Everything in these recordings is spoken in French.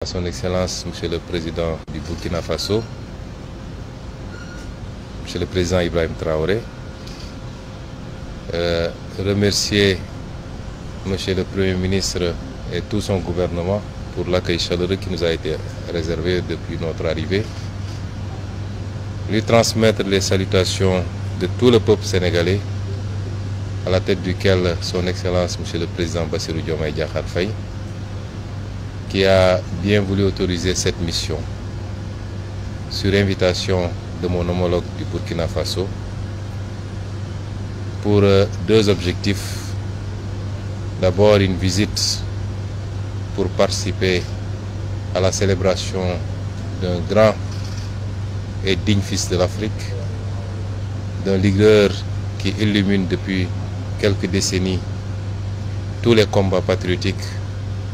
À son Excellence, Monsieur le Président du Burkina Faso, Monsieur le Président Ibrahim Traoré, remercier Monsieur le Premier ministre et tout son gouvernement pour l'accueil chaleureux qui nous a été réservé depuis notre arrivée, lui transmettre les salutations de tout le peuple sénégalais, à la tête duquel son Excellence Monsieur le Président Bassirou Diomaye Diakhar Faye, qui a bien voulu autoriser cette mission sur invitation de mon homologue du Burkina Faso pour deux objectifs. D'abord, une visite pour participer à la célébration d'un grand et digne fils de l'Afrique, d'un leader qui illumine depuis quelques décennies tous les combats patriotiques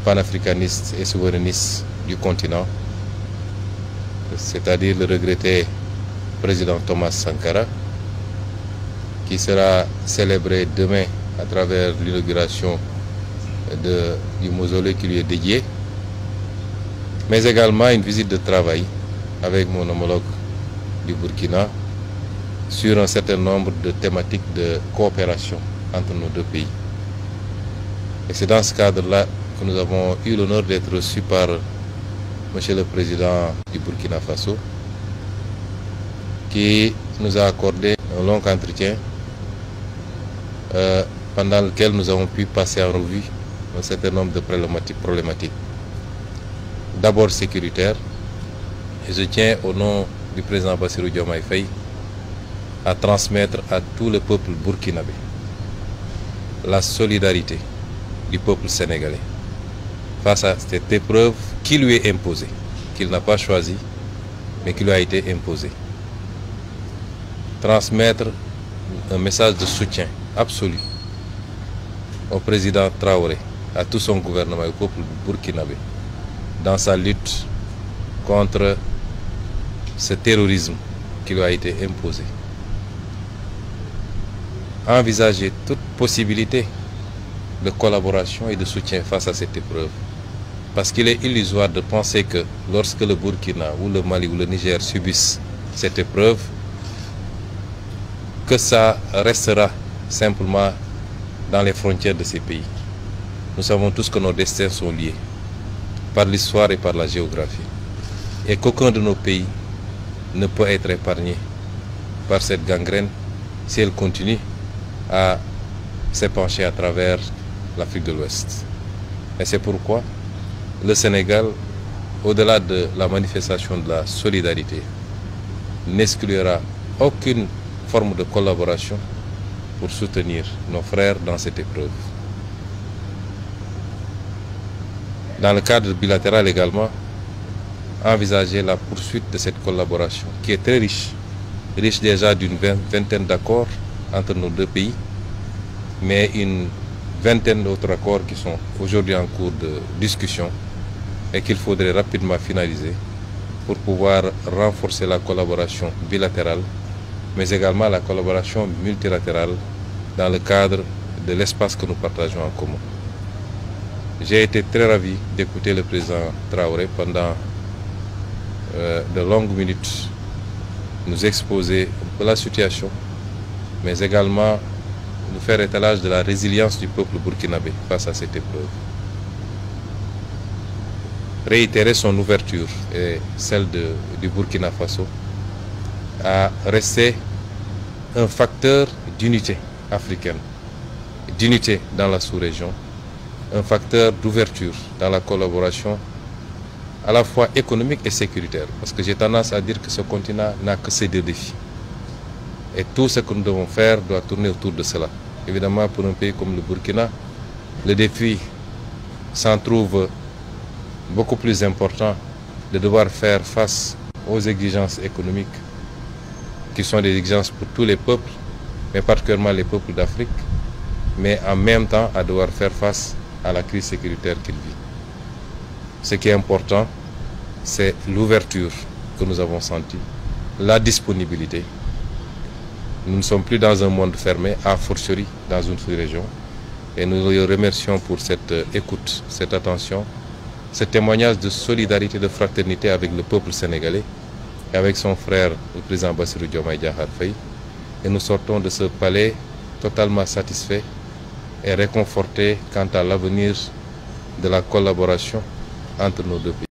panafricanistes et souverainistes du continent, c'est-à-dire le regretté président Thomas Sankara, qui sera célébré demain à travers l'inauguration du mausolée qui lui est dédié, mais également une visite de travail avec mon homologue du Burkina sur un certain nombre de thématiques de coopération entre nos deux pays. Et c'est dans ce cadre-là que nous avons eu l'honneur d'être reçus par Monsieur le Président du Burkina Faso, qui nous a accordé un long entretien pendant lequel nous avons pu passer en revue un certain nombre de problématiques. D'abord sécuritaires, et je tiens au nom du président Bassirou Diomaye Faye à transmettre à tout le peuple burkinabé la solidarité du peuple sénégalais face à cette épreuve qui lui est imposée, qu'il n'a pas choisie, mais qui lui a été imposée. Transmettre un message de soutien absolu au président Traoré, à tout son gouvernement et au peuple burkinabé dans sa lutte contre ce terrorisme qui lui a été imposé. Envisager toute possibilité de collaboration et de soutien face à cette épreuve. Parce qu'il est illusoire de penser que lorsque le Burkina ou le Mali ou le Niger subissent cette épreuve, que ça restera simplement dans les frontières de ces pays. Nous savons tous que nos destins sont liés par l'histoire et par la géographie. Et qu'aucun de nos pays ne peut être épargné par cette gangrène si elle continue à s'épancher à travers l'Afrique de l'Ouest. Et c'est pourquoi le Sénégal, au-delà de la manifestation de la solidarité, n'exclura aucune forme de collaboration pour soutenir nos frères dans cette épreuve. Dans le cadre bilatéral également, envisager la poursuite de cette collaboration qui est très riche déjà d'une vingtaine d'accords entre nos deux pays, mais une vingtaine d'autres accords qui sont aujourd'hui en cours de discussion et qu'il faudrait rapidement finaliser pour pouvoir renforcer la collaboration bilatérale, mais également la collaboration multilatérale dans le cadre de l'espace que nous partageons en commun. J'ai été très ravi d'écouter le président Traoré pendant de longues minutes nous exposer un peu la situation, mais également nous faire étalage de la résilience du peuple burkinabé face à cette épreuve. Réitérer son ouverture et celle du Burkina Faso à rester un facteur d'unité africaine, d'unité dans la sous-région, un facteur d'ouverture dans la collaboration à la fois économique et sécuritaire. Parce que j'ai tendance à dire que ce continent n'a que ces deux défis. Et tout ce que nous devons faire doit tourner autour de cela. Évidemment, pour un pays comme le Burkina, le défi s'en trouve beaucoup plus important de devoir faire face aux exigences économiques qui sont des exigences pour tous les peuples, mais particulièrement les peuples d'Afrique, mais en même temps à devoir faire face à la crise sécuritaire qu'il vit. Ce qui est important, c'est l'ouverture que nous avons sentie, la disponibilité. Nous ne sommes plus dans un monde fermé, a fortiori dans une sous-région, et nous le remercions pour cette écoute, cette attention, ce témoignage de solidarité, de fraternité avec le peuple sénégalais et avec son frère, le président Bassirou Diomaye Diakhar Faye. Et nous sortons de ce palais totalement satisfaits et réconfortés quant à l'avenir de la collaboration entre nos deux pays.